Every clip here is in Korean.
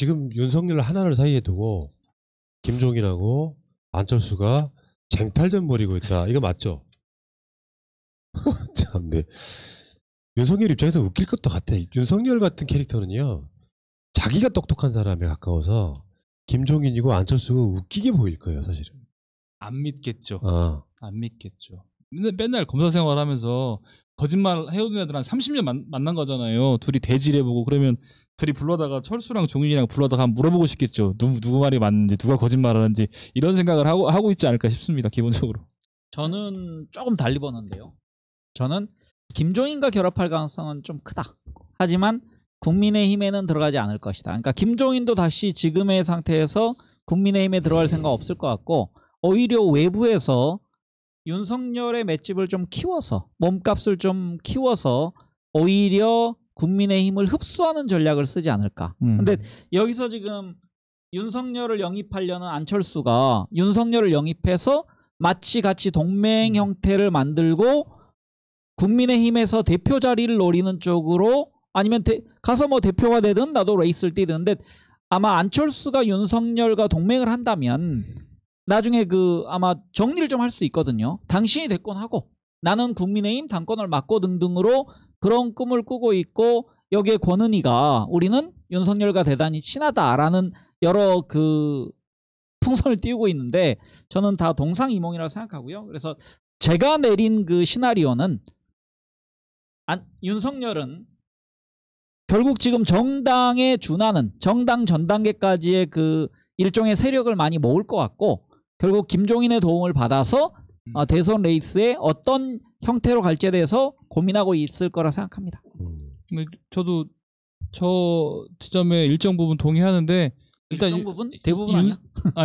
지금 윤석열 하나를 사이에 두고 김종인하고 안철수가 쟁탈전 벌이고 있다. 이거 맞죠? 참, 네. 윤석열 입장에서 웃길 것도 같아. 윤석열 같은 캐릭터는요, 자기가 똑똑한 사람에 가까워서 김종인이고 안철수가 웃기게 보일 거예요, 사실은. 안 믿겠죠. 아, 안 믿겠죠. 맨날 검사 생활하면서 거짓말 해오던 애들 한 30년 만난 거잖아요. 둘이 대질해보고 그러면 둘이 불러다가 철수랑 종인이랑 불러다가 한번 물어보고 싶겠죠. 누구 말이 맞는지 누가 거짓말하는지 이런 생각을 하고 있지 않을까 싶습니다. 기본적으로. 저는 조금 달리 보는데요. 저는 김종인과 결합할 가능성은 좀 크다. 하지만 국민의힘에는 들어가지 않을 것이다. 그러니까 김종인도 다시 지금의 상태에서 국민의힘에 들어갈 생각 없을 것 같고 오히려 외부에서 윤석열의 맷집을 좀 키워서 몸값을 좀 키워서 오히려 국민의힘을 흡수하는 전략을 쓰지 않을까. 근데 여기서 지금 윤석열을 영입하려는 안철수가 윤석열을 영입해서 마치 같이 동맹 형태를 만들고 국민의힘에서 대표 자리를 노리는 쪽으로 아니면 가서 뭐 대표가 되든 나도 레이스를 뛰든. 근데 아마 안철수가 윤석열과 동맹을 한다면 나중에 아마 정리를 좀 할 수 있거든요. 당신이 대권하고 나는 국민의힘 당권을 맡고 등등으로 그런 꿈을 꾸고 있고 여기에 권은희가 우리는 윤석열과 대단히 친하다라는 여러 풍선을 띄우고 있는데 저는 다 동상이몽이라고 생각하고요. 그래서 제가 내린 시나리오는 윤석열은 결국 지금 정당에 준하는 정당 전 단계까지의 일종의 세력을 많이 모을 것 같고 결국 김종인의 도움을 받아서 대선 레이스에 어떤 형태로 갈지에 대해서 고민하고 있을 거라 생각합니다. 저도 저 지점에 일정 부분 동의하는데 일단 일정 부분? 대부분 아니야?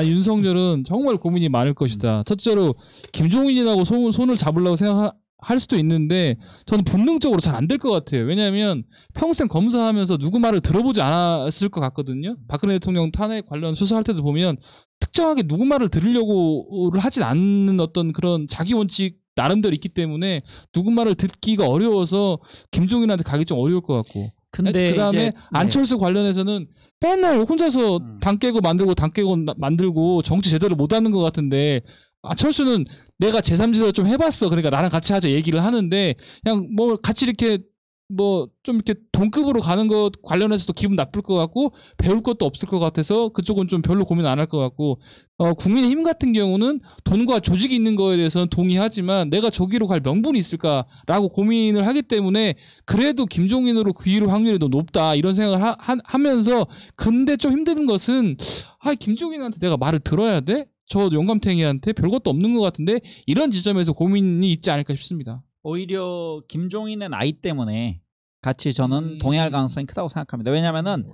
윤석열은 정말 고민이 많을 것이다. 첫째로 김종인이라고 손을 잡으려고 생각할 수도 있는데 저는 본능적으로 잘 안 될 것 같아요. 왜냐하면 평생 검사하면서 누구 말을 들어보지 않았을 것 같거든요. 박근혜 대통령 탄핵 관련 수사할 때도 보면 특정하게 누구 말을 들으려고를 하진 않는 어떤 그런 자기 원칙 나름대로 있기 때문에 누구 말을 듣기가 어려워서 김종인한테 가기 좀 어려울 것 같고. 근데 그다음에 안철수 관련해서는 맨날 혼자서 당 깨고 만들고 정치 제대로 못하는 것 같은데 안철수는 내가 제3지대로 좀 해봤어. 그러니까 나랑 같이 하자 얘기를 하는데 그냥 뭐 같이 이렇게 뭐 좀 이렇게 동급으로 가는 것 관련해서도 기분 나쁠 것 같고 배울 것도 없을 것 같아서 그쪽은 좀 별로 고민 안 할 것 같고 국민의힘 같은 경우는 돈과 조직이 있는 거에 대해서는 동의하지만 내가 저기로 갈 명분이 있을까라고 고민을 하기 때문에 그래도 김종인으로 귀의할 확률이 더 높다 이런 생각을 하면서 근데 좀 힘든 것은 김종인한테 내가 말을 들어야 돼? 저 영감탱이한테 별것도 없는 것 같은데 이런 지점에서 고민이 있지 않을까 싶습니다. 오히려 김종인의 나이 때문에 같이 저는 동의할 가능성이 크다고 생각합니다. 왜냐하면은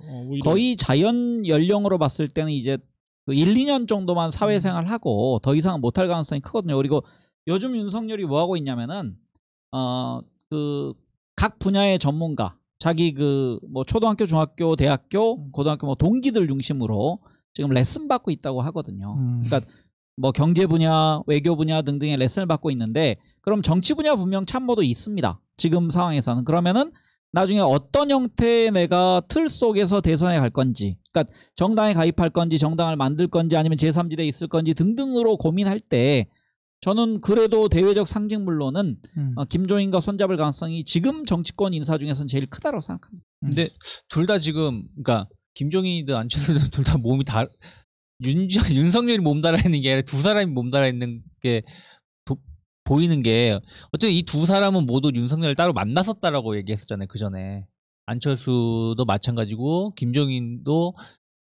거의 자연 연령으로 봤을 때는 이제 1, 2년 정도만 사회생활 하고 더 이상 못할 가능성이 크거든요. 그리고 요즘 윤석열이 뭐 하고 있냐면은 각 분야의 전문가 자기 뭐 초등학교, 중학교, 대학교, 고등학교 뭐 동기들 중심으로 지금 레슨 받고 있다고 하거든요. 그러니까 뭐 경제 분야, 외교 분야 등등의 레슨을 받고 있는데 그럼 정치 분야 분명 참모도 있습니다. 지금 상황에서는. 그러면은 나중에 어떤 형태의 내가 틀 속에서 대선에 갈 건지 그러니까 정당에 가입할 건지 정당을 만들 건지 아니면 제3지대에 있을 건지 등등으로 고민할 때 저는 그래도 대외적 상징물로는 김종인과 손잡을 가능성이 지금 정치권 인사 중에서는 제일 크다고 생각합니다. 근데 둘 다 지금 그러니까 김종인이든 안철수든 둘 다 몸이 윤석열이 몸달아 있는 게 아니라 두 사람이 몸달아 있는 게 보이는 게 어쨌든 이 두 사람은 모두 윤석열을 따로 만났었다라고 얘기했었잖아요. 그 전에 안철수도 마찬가지고 김종인도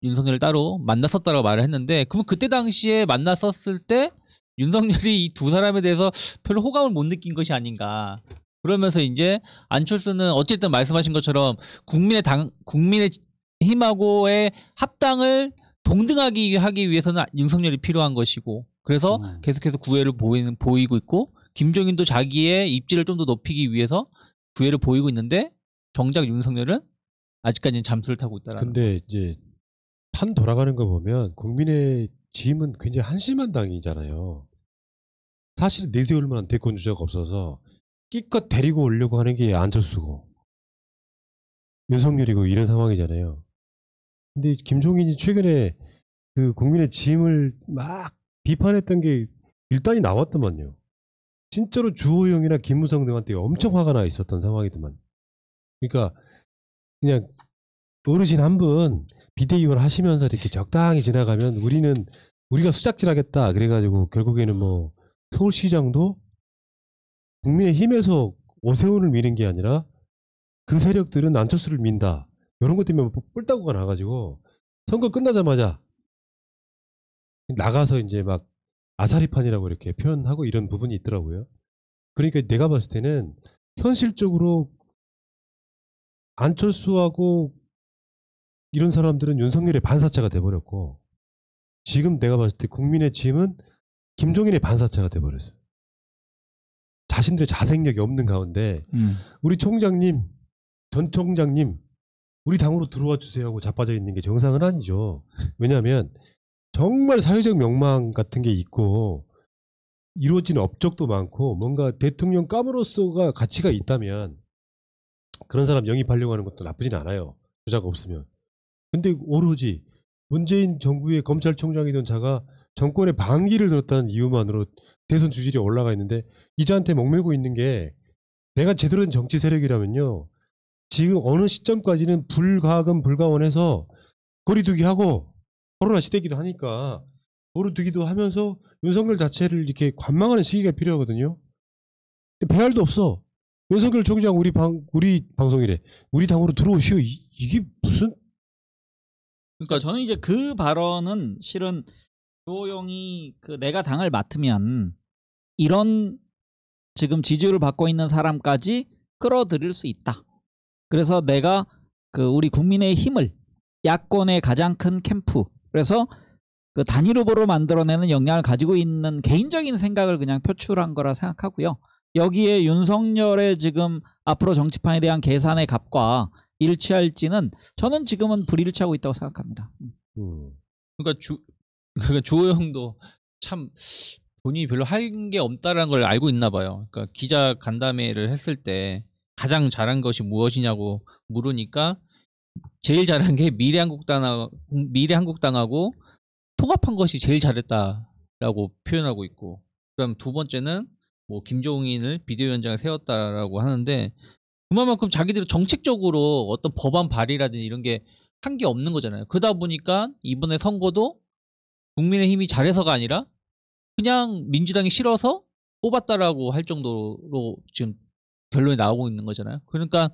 윤석열을 따로 만났었다라고 말을 했는데 그러면 그때 당시에 만났었을 때 윤석열이 이 두 사람에 대해서 별로 호감을 못 느낀 것이 아닌가. 그러면서 이제 안철수는 어쨌든 말씀하신 것처럼 국민의힘하고의 합당을 동등하게 하기 위해서는 윤석열이 필요한 것이고 그래서 계속해서 구애를 보이고 있고 김종인도 자기의 입지를 좀 더 높이기 위해서 구애를 보이고 있는데 정작 윤석열은 아직까지는 잠수를 타고 있다라는 근데 이제 판 돌아가는 거 보면 국민의힘은 굉장히 한심한 당이잖아요. 사실 내세울 만한 대권 주자가 없어서 끼껏 데리고 오려고 하는 게 안철수고 윤석열이고 이런 상황이잖아요. 근데 김종인이 최근에 그 국민의 짐을 막 비판했던 게 일단이 나왔더만요. 진짜로 주호영이나 김무성 등한테 엄청 화가 나 있었던 상황이더만. 그러니까 그냥 어르신 한 분 비대위원 하시면서 이렇게 적당히 지나가면 우리가 수작질하겠다 그래가지고 결국에는 뭐 서울시장도 국민의힘에서 오세훈을 미는 게 아니라 그 세력들은 안철수를 민다. 이런 것 때문에 뿔따구가 나가지고 선거 끝나자마자 나가서 이제 막 아사리판이라고 이렇게 표현하고 이런 부분이 있더라고요. 그러니까 내가 봤을 때는 현실적으로 안철수하고 이런 사람들은 윤석열의 반사체가 돼버렸고 지금 내가 봤을 때 국민의 짐은 김종인의 반사체가 돼버렸어요. 자신들의 자생력이 없는 가운데 우리 총장님, 전 총장님 우리 당으로 들어와 주세요 하고 자빠져 있는 게 정상은 아니죠. 왜냐하면 정말 사회적 명망 같은 게 있고 이루어진 업적도 많고 뭔가 대통령 감으로서가 가치가 있다면 그런 사람 영입하려고 하는 것도 나쁘진 않아요. 주자가 없으면. 근데 오로지 문재인 정부의 검찰총장이던 자가 정권의 반기를 들었다는 이유만으로 대선 주질이 올라가 있는데 이자한테 목매고 있는 게 내가 제대로 된 정치 세력이라면요. 지금 어느 시점까지는 불가금 불가원해서 거리두기 하고 코로나 시대이기도 하니까 거리두기도 하면서 윤석열 자체를 이렇게 관망하는 시기가 필요하거든요. 근데 배알도 없어. 윤석열 총장 우리 방송이래. 우리 당으로 들어오시오. 이게 무슨? 그러니까 저는 이제 그 발언은 실은 주호영이 그 내가 당을 맡으면 이런 지금 지지율을 받고 있는 사람까지 끌어들일 수 있다. 그래서 내가 그 우리 국민의힘을 야권의 가장 큰 캠프 그래서 그 단일 후보로 만들어내는 역량을 가지고 있는 개인적인 생각을 그냥 표출한 거라 생각하고요. 여기에 윤석열의 지금 앞으로 정치판에 대한 계산의 값과 일치할지는 저는 지금은 불일치하고 있다고 생각합니다. 그러니까 주호영도 참 본인이 별로 한 게 없다라는 걸 알고 있나 봐요. 그러니까 기자 간담회를 했을 때 가장 잘한 것이 무엇이냐고 물으니까 제일 잘한 게 미래한국당하고 통합한 것이 제일 잘했다라고 표현하고 있고, 그다음 두 번째는 뭐 김종인을 비대위원장을 세웠다라고 하는데 그만큼 자기들이 정책적으로 어떤 법안 발의라든지 이런 게 한 게 없는 거잖아요. 그러다 보니까 이번에 선거도 국민의힘이 잘해서가 아니라 그냥 민주당이 싫어서 뽑았다라고 할 정도로 지금 결론이 나오고 있는 거잖아요. 그러니까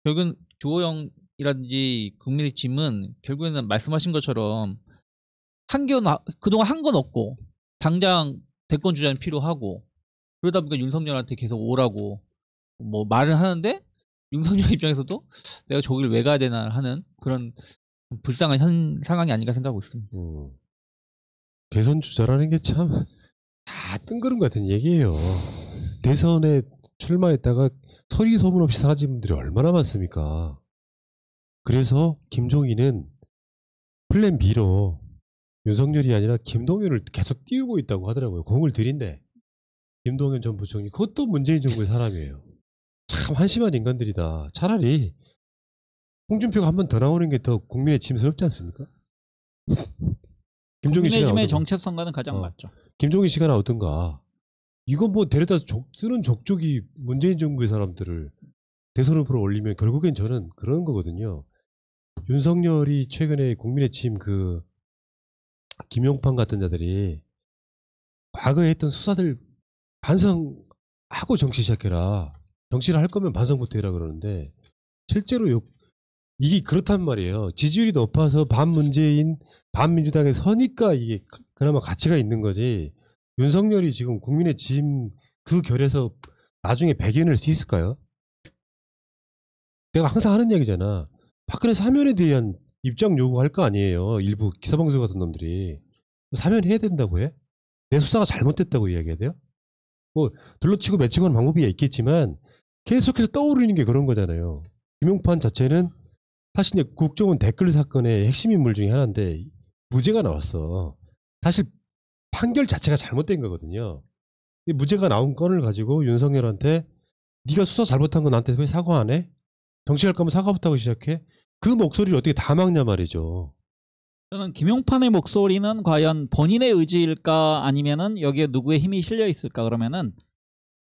결국은 주호영이라든지 국민의힘은 결국에는 말씀하신 것처럼 그동안 한 건 없고 당장 대권 주자는 필요하고 그러다 보니까 윤석열한테 계속 오라고 뭐 말을 하는데 윤석열 입장에서도 내가 저기를 왜 가야 되나 하는 그런 불쌍한 상황이 아닌가 생각하고 있습니다. 대선 주자라는 게 참 다 뜬구름 같은 얘기예요. 대선에 출마했다가 서리 소문 없이 사라진 분들이 얼마나 많습니까? 그래서 김종인은 플랜 B로 윤석열이 아니라 김동연을 계속 띄우고 있다고 하더라고요. 공을 들인데 김동연 전 부총리 그것도 문재인 정부의 사람이에요. 참 한심한 인간들이다. 차라리 홍준표가 한 번 더 나오는 게 더 국민의 짐스럽지 않습니까? 김종인 씨가 국민의힘의 정체성과는 가장 맞죠. 김종인 씨가 나오든가. 이건 뭐 데려다 쓰는 족족이 문재인 정부의 사람들을 대선 후보로 올리면 결국엔 저는 그런 거거든요. 윤석열이 최근에 국민의힘 그 김용판 같은 자들이 과거에 했던 수사들 반성하고 정치 시작해라. 정치를 할 거면 반성부터 해라 그러는데 실제로 이게 그렇단 말이에요. 지지율이 높아서 반문재인 반민주당에 서니까 이게 그나마 가치가 있는 거지. 윤석열이 지금 국민의 짐 그 결에서 나중에 배견을 수 있을까요? 내가 항상 하는 얘기잖아. 박근혜 사면에 대한 입장 요구할 거 아니에요. 일부 기사방송 같은 놈들이. 사면해야 된다고 해? 내 수사가 잘못됐다고 이야기해야 돼요? 뭐 둘러치고 맺히고 하는 방법이 있겠지만 계속해서 떠오르는 게 그런 거잖아요. 김용판 자체는 사실 이제 국정원 댓글 사건의 핵심 인물 중에 하나인데 무죄가 나왔어. 사실 판결 자체가 잘못된 거거든요. 무죄가 나온 건을 가지고 윤석열한테 네가 수사 잘못한 건 나한테 왜 사과 안 해? 정치할 거면 사과부터 하고 시작해? 그 목소리를 어떻게 다 막냐 말이죠. 저는 김용판의 목소리는 과연 본인의 의지일까 아니면은 여기에 누구의 힘이 실려 있을까 그러면은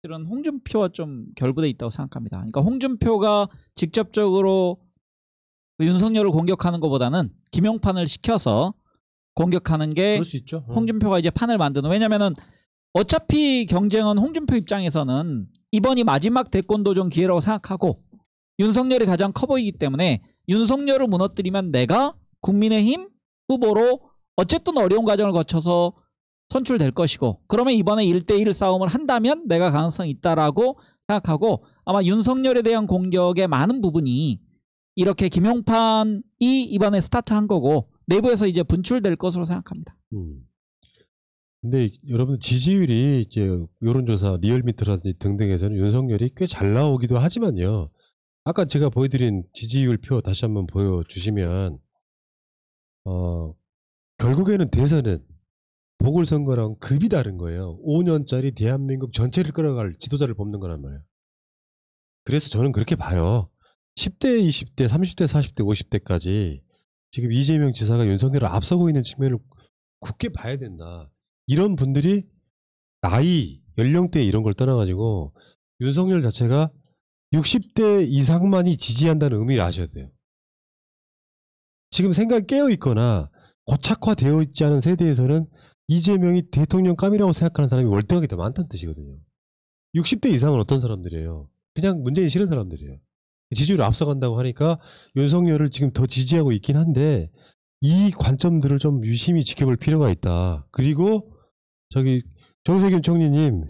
실은 홍준표와 좀 결부돼 있다고 생각합니다. 그러니까 홍준표가 직접적으로 윤석열을 공격하는 것보다는 김용판을 시켜서 공격하는 게 그럴 수 있죠. 홍준표가 이제 판을 만드는, 왜냐면은 어차피 경쟁은 홍준표 입장에서는 이번이 마지막 대권 도전 기회라고 생각하고 윤석열이 가장 커 보이기 때문에 윤석열을 무너뜨리면 내가 국민의힘 후보로 어쨌든 어려운 과정을 거쳐서 선출될 것이고, 그러면 이번에 1대1 싸움을 한다면 내가 가능성이 있다라고 생각하고, 아마 윤석열에 대한 공격의 많은 부분이 이렇게 김용판이 이번에 스타트한 거고 내부에서 이제 분출될 것으로 생각합니다. 근데 여러분 지지율이 이제 여론조사 리얼미터라든지 등등에서는 윤석열이 꽤 잘 나오기도 하지만요. 아까 제가 보여드린 지지율 표 다시 한번 보여주시면 결국에는 대선은 보궐선거랑 급이 다른 거예요. 5년짜리 대한민국 전체를 끌어갈 지도자를 뽑는 거란 말이에요. 그래서 저는 그렇게 봐요. 10대, 20대, 30대, 40대, 50대까지 지금 이재명 지사가 윤석열을 앞서고 있는 측면을 굳게 봐야 된다. 이런 분들이 나이, 연령대 이런 걸 떠나가지고 윤석열 자체가 60대 이상만이 지지한다는 의미를 아셔야 돼요. 지금 생각이 깨어있거나 고착화되어 있지 않은 세대에서는 이재명이 대통령감이라고 생각하는 사람이 월등하게 더 많다는 뜻이거든요. 60대 이상은 어떤 사람들이에요? 그냥 문재인 싫은 사람들이에요. 지지율을 앞서간다고 하니까 윤석열을 지금 더 지지하고 있긴 한데 이 관점들을 좀 유심히 지켜볼 필요가 있다. 그리고 저기 정세균 총리님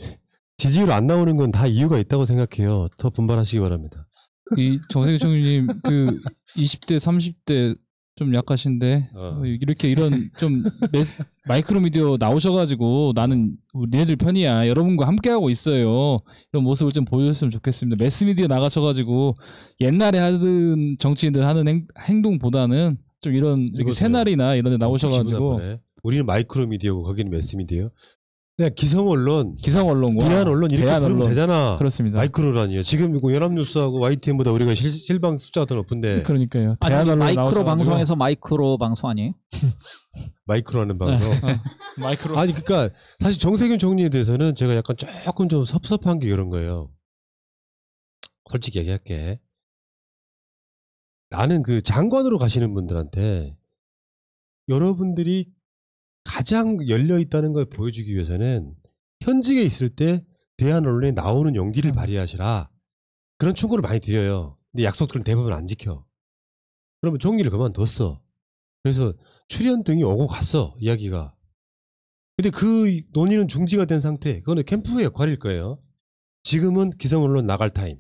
지지율 안 나오는 건 다 이유가 있다고 생각해요. 더 분발하시기 바랍니다. 이 정세균 총리님 그 20대 30대 좀 약하신데 이렇게 이런 좀 마이크로 미디어 나오셔가지고 나는 니네들 편이야, 여러분과 함께하고 있어요, 이런 모습을 좀 보여줬으면 좋겠습니다. 매스미디어 나가셔가지고 옛날에 하던 정치인들 하는 행동보다는 좀 이런 이렇게 새날이나 이런 데 나오셔가지고. 우리는 마이크로 미디어고 거기는 매스미디어. 그냥 기성 언론과 대한 언론 이렇게 부르면 되잖아. 그렇습니다. 마이크로라니요. 지금 연합뉴스하고 YTN보다 우리가 실방 숫자가 더 높은데. 그러니까요. 아니, 마이크로 방송에서 마이크로 방송 아니에요? 마이크로하는 방송. 마이크로. 아니 그러니까 사실 정세균 총리에 대해서는 제가 약간 조금 좀 섭섭한 게 이런 거예요. 솔직히 얘기할게. 나는 그 장관으로 가시는 분들한테 여러분들이 가장 열려 있다는 걸 보여주기 위해서는 현직에 있을 때 대한 언론에 나오는 용기를 발휘하시라. 그런 충고를 많이 드려요. 근데 약속들은 대부분 안 지켜. 그러면 총리를 그만뒀어. 그래서 출연 등이 오고 갔어, 이야기가. 근데 그 논의는 중지가 된 상태. 그거는 캠프의 역할일 거예요. 지금은 기성 언론 나갈 타임.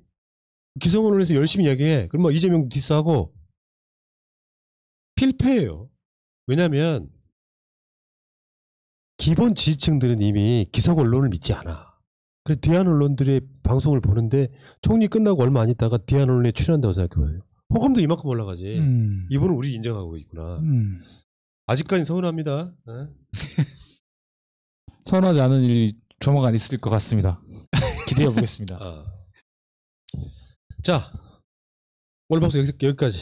기성 언론에서 열심히 이야기해. 그럼 뭐 이재명 디스하고 필패예요. 왜냐면 기본 지지층들은 이미 기성 언론을 믿지 않아. 그래서 대한 언론들의 방송을 보는데 총리 끝나고 얼마 안 있다가 대한 언론에 출연한다고 생각해봐요. 호감도 이만큼 올라가지. 이분은 우리 인정하고 있구나. 아직까지 서운합니다. 서운하지 않은 일이 조만간 있을 것 같습니다. 기대해 보겠습니다. 자, 오늘 방송 여기까지.